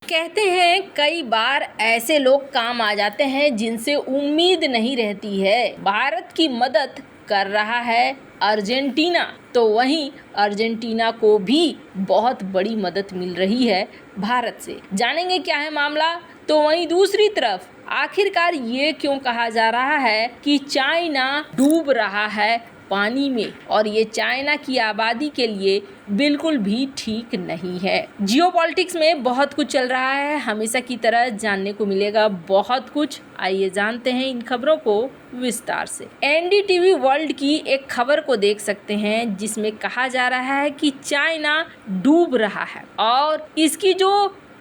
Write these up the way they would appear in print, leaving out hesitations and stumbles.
कहते हैं कई बार ऐसे लोग काम आ जाते हैं जिनसे उम्मीद नहीं रहती है। भारत की मदद कर रहा है अर्जेंटीना, तो वहीं अर्जेंटीना को भी बहुत बड़ी मदद मिल रही है भारत से। जानेंगे क्या है मामला। तो वहीं दूसरी तरफ आखिरकार ये क्यों कहा जा रहा है कि चाइना डूब रहा है पानी में, और ये चाइना की आबादी के लिए बिल्कुल भी ठीक नहीं है। जियोपॉलिटिक्स में बहुत कुछ चल रहा है, हमेशा की तरह जानने को मिलेगा बहुत कुछ। आइए जानते हैं इन खबरों को विस्तार से। एनडीटीवी वर्ल्ड की एक खबर को देख सकते हैं जिसमें कहा जा रहा है कि चाइना डूब रहा है और इसकी जो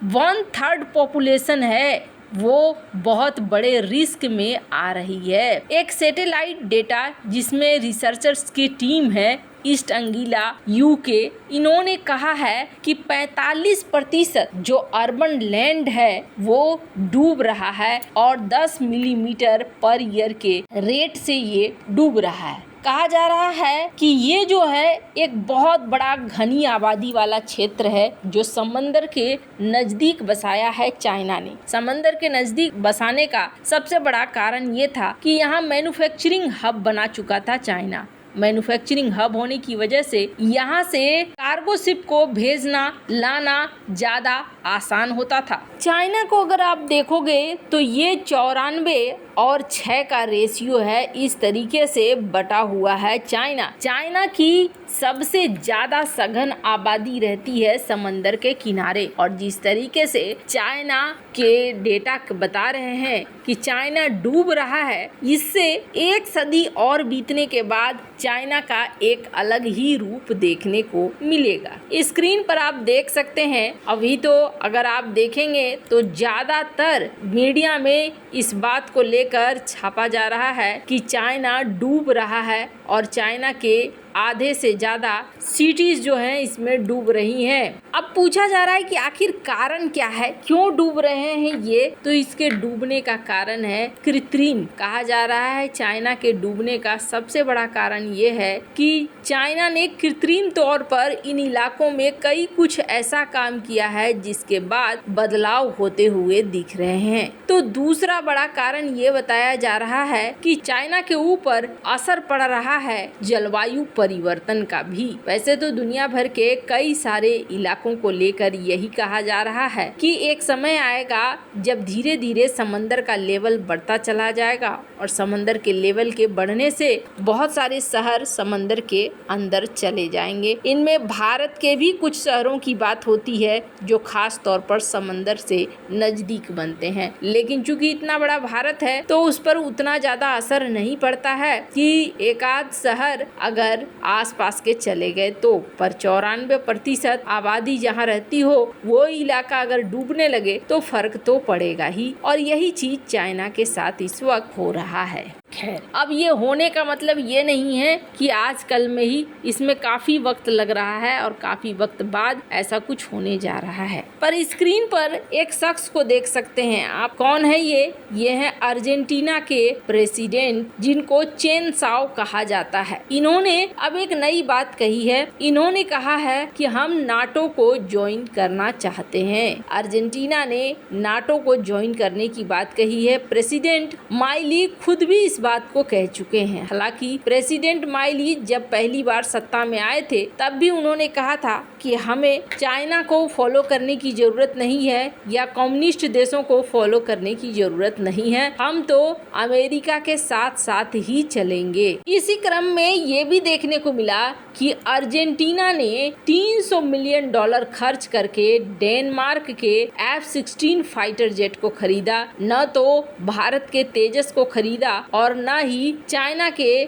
1/3 पॉपुलेशन है वो बहुत बड़े रिस्क में आ रही है। एक सैटेलाइट डेटा जिसमें रिसर्चर्स की टीम है ईस्ट अंगिला यूके, इन्होंने कहा है कि 45% जो अर्बन लैंड है वो डूब रहा है और 10 मिलीमीटर पर ईयर के रेट से ये डूब रहा है। कहा जा रहा है कि ये जो है एक बहुत बड़ा घनी आबादी वाला क्षेत्र है जो समंदर के नजदीक बसाया है चाइना ने। समंदर के नजदीक बसाने का सबसे बड़ा कारण ये था कि यहाँ मैन्युफैक्चरिंग हब बना चुका था चाइना। मैन्युफैक्चरिंग हब होने की वजह से यहाँ से कार्गो शिप को भेजना लाना ज़्यादा आसान होता था। चाइना को अगर आप देखोगे तो ये 94 और 6 का रेशियो है, इस तरीके से बटा हुआ है चाइना की सबसे ज़्यादा सघन आबादी रहती है समंदर के किनारे। और जिस तरीके से चाइना के डेटा बता रहे हैं कि चाइना डूब रहा है, इससे एक सदी और बीतने के बाद चाइना का एक अलग ही रूप देखने को मिलेगा। स्क्रीन पर आप देख सकते हैं, अभी तो अगर आप देखेंगे तो ज़्यादातर मीडिया में इस बात को लेकर छापा जा रहा है कि चाइना डूब रहा है और चाइना के आधे से ज़्यादा सिटीज़ जो हैं इसमें डूब रही हैं। अब पूछा जा रहा है कि आखिर कारण क्या है, क्यों डूब रहे हैं ये। तो इसके डूबने का कारण है कृत्रिम। कहा जा रहा है चाइना के डूबने का सबसे बड़ा कारण ये है कि चाइना ने कृत्रिम तौर पर इन इलाकों में कई कुछ ऐसा काम किया है जिसके बाद बदलाव होते हुए दिख रहे हैं। तो दूसरा बड़ा कारण ये बताया जा रहा है कि चाइना के ऊपर असर पड़ रहा है जलवायु परिवर्तन का भी। वैसे तो दुनिया भर के कई सारे इलाकों को लेकर यही कहा जा रहा है कि एक समय आएगा जब धीरे धीरे समंदर का लेवल बढ़ता चला जाएगा और समंदर के लेवल के बढ़ने से बहुत सारे शहर समंदर के अंदर चले जाएंगे। इनमें भारत के भी कुछ शहरों की बात होती है जो खास तौर पर समंदर से नजदीक बनते हैं, लेकिन चूंकि इतना बड़ा भारत है तो उस पर उतना ज्यादा असर नहीं पड़ता है कि एक आध शहर अगर आसपास के चले गए तो। पर 94% आबादी जहाँ रहती हो वो इलाका अगर डूबने लगे तो फर्क तो पड़ेगा ही, और यही चीज चाइना के साथ इस वक्त हो रहा है। खैर, अब ये होने का मतलब ये नहीं है कि आजकल में ही, इसमें काफी वक्त लग रहा है और काफी वक्त बाद ऐसा कुछ होने जा रहा है। पर स्क्रीन पर एक शख्स को देख सकते हैं आप। कौन है ये है अर्जेंटीना के प्रेसिडेंट जिनको चेन साओ कहा जाता है। इन्होंने अब एक नई बात कही है। इन्होंने कहा है कि हम नाटो को ज्वाइन करना चाहते हैं। अर्जेंटीना ने नाटो को ज्वाइन करने की बात कही है। प्रेसिडेंट माइली खुद भी इस बात को कह चुके हैं। हालांकि प्रेसिडेंट माइली जब पहली बार सत्ता में आए थे तब भी उन्होंने कहा था कि हमें चाइना को फॉलो करने की जरूरत नहीं है या कम्युनिस्ट देशों को फॉलो करने की जरूरत नहीं है, हम तो अमेरिका के साथ साथ ही चलेंगे। इसी क्रम में ये भी देखने को मिला कि अर्जेंटीना ने $300 मिलियन खर्च करके डेनमार्क के F-16 फाइटर जेट को खरीदा। न तो भारत के तेजस को खरीदा और न ही चाइना के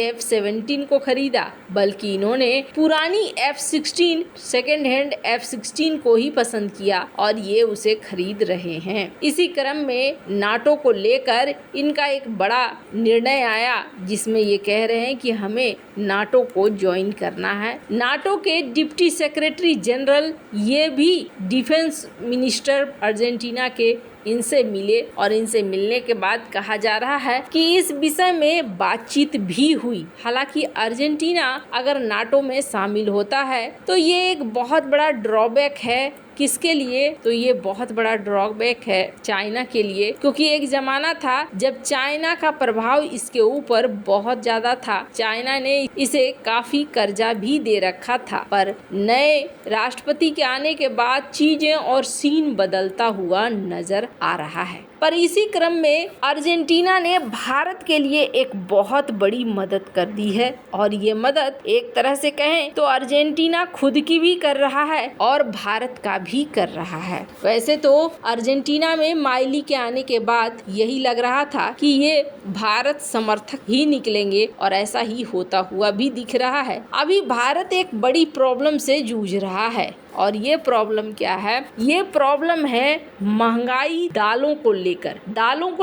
F-17 को खरीदा, बल्कि इन्होंने पुरानी F-16 सेकेंड हैंड F-16 को ही पसंद किया और ये उसे खरीद रहे हैं। इसी क्रम में नाटो को लेकर इनका एक बड़ा निर्णय आया जिसमें ये कह रहे हैं कि हमें नाटो को ज्वाइन करना है। नाटो के डिप्टी सेक्रेटरी जनरल ये भी डिफेंस मिनिस्टर अर्जेंटीना के इनसे मिले और इनसे मिलने के बाद कहा जा रहा है कि इस विषय में बातचीत भी हुई। हालांकि अर्जेंटीना अगर नाटो में शामिल होता है तो ये एक बहुत बड़ा ड्रॉबैक है किसके लिए? तो ये बहुत बड़ा ड्रॉबैक है चाइना के लिए, क्योंकि एक जमाना था जब चाइना का प्रभाव इसके ऊपर बहुत ज्यादा था। चाइना ने इसे काफी कर्जा भी दे रखा था, पर नए राष्ट्रपति के आने के बाद चीजें और सीन बदलता हुआ नजर आ रहा है। पर इसी क्रम में अर्जेंटीना ने भारत के लिए एक बहुत बड़ी मदद कर दी है, और ये मदद एक तरह से कहें तो अर्जेंटीना खुद की भी कर रहा है और भारत का भी कर रहा है। वैसे तो अर्जेंटीना में माइली के आने के बाद यही लग रहा था कि ये भारत समर्थक ही निकलेंगे, और ऐसा ही होता हुआ भी दिख रहा है। अभी भारत एक बड़ी प्रॉब्लम से जूझ रहा है, और ये प्रॉब्लम क्या है? ये प्रॉब्लम है महंगाई। दालों को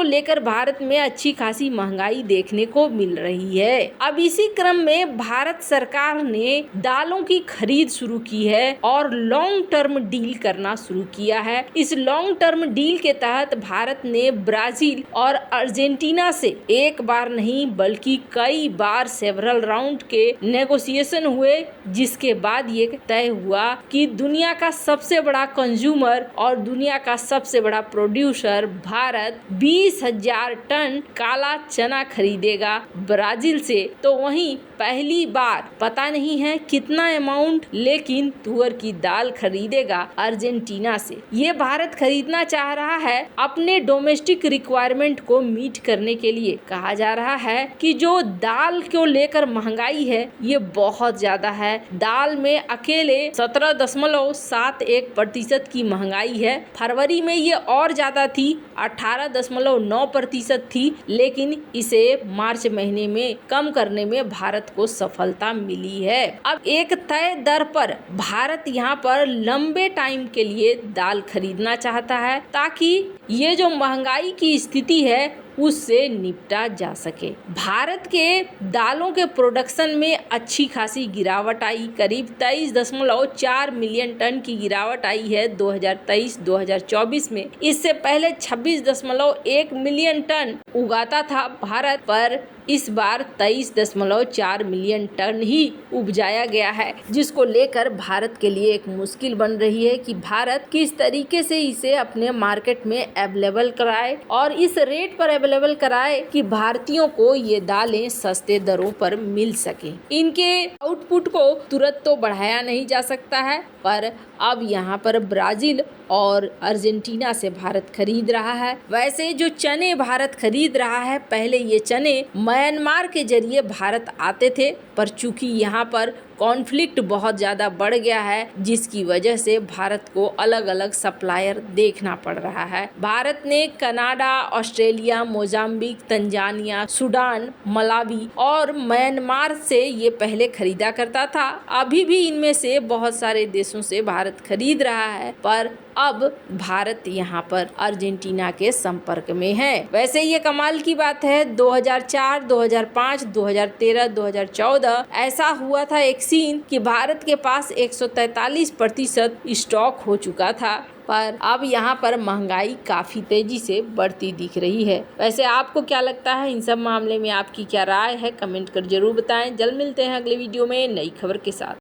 लेकर भारत में अच्छी खासी महंगाई देखने को मिल रही है। अब इसी क्रम में भारत सरकार ने दालों की खरीद शुरू की है और लॉन्ग टर्म डील करना शुरू किया है। इस लॉन्ग टर्म डील के तहत भारत ने ब्राजील और अर्जेंटीना से एक बार नहीं बल्कि कई बार सेवरल राउंड के नेगोशिएशन हुए, जिसके बाद ये तय हुआ कि दुनिया का सबसे बड़ा कंज्यूमर और दुनिया का सबसे बड़ा प्रोड्यूसर भारत 20,000 टन काला चना खरीदेगा ब्राजील से। तो वहीं पहली बार पता नहीं है कितना अमाउंट, लेकिन तुअर की दाल खरीदेगा अर्जेंटीना से। ये भारत खरीदना चाह रहा है अपने डोमेस्टिक रिक्वायरमेंट को मीट करने के लिए। कहा जा रहा है कि जो दाल को लेकर महंगाई है ये बहुत ज्यादा है। दाल में अकेले 17.71% की महंगाई है। फरवरी में ये और ज्यादा थी, 18.9% थी, लेकिन इसे मार्च महीने में कम करने में भारत को सफलता मिली है। अब एक तय दर पर भारत यहाँ पर लंबे टाइम के लिए दाल खरीदना चाहता है, ताकि ये जो महंगाई की स्थिति है उससे निपटा जा सके। भारत के दालों के प्रोडक्शन में अच्छी खासी गिरावट आई, करीब 23.4 मिलियन टन की गिरावट आई है 2023-2024 में। इससे पहले 26.1 मिलियन टन उगाता था भारत, पर इस बार 23.4 मिलियन टन ही उपजाया गया है, जिसको लेकर भारत के लिए एक मुश्किल बन रही है कि भारत किस तरीके से इसे अपने मार्केट में अवेलेबल कराए और इस रेट पर अवेलेबल कराए कि भारतीयों को ये दालें सस्ते दरों पर मिल सके। इनके आउटपुट को तुरंत तो बढ़ाया नहीं जा सकता है, पर अब यहाँ पर ब्राजील और अर्जेंटीना से भारत खरीद रहा है। वैसे जो चने भारत खरीद रहा है, पहले ये चने म्यांमार के जरिए भारत आते थे, पर चूंकि यहाँ पर कॉन्फ्लिक्ट बहुत ज़्यादा बढ़ गया है, जिसकी वजह से भारत को अलग अलग सप्लायर देखना पड़ रहा है। भारत ने Canada, Australia, Mozambique, Tanzania, Sudan, Malawi और म्यांमार से ये पहले खरीदा करता था। अभी भी इनमें से बहुत सारे देशों से भारत खरीद रहा है, पर अब भारत यहाँ पर अर्जेंटीना के संपर्क में है। वैसे ये कमाल की बात है, 2004, 2005, 2013, 2014 ऐसा हुआ था एक सीन कि भारत के पास 143% स्टॉक हो चुका था, पर अब यहाँ पर महंगाई काफ़ी तेजी से बढ़ती दिख रही है। वैसे आपको क्या लगता है, इन सब मामले में आपकी क्या राय है? कमेंट कर जरूर बताएं। जल्द मिलते हैं अगले वीडियो में नई खबर के साथ।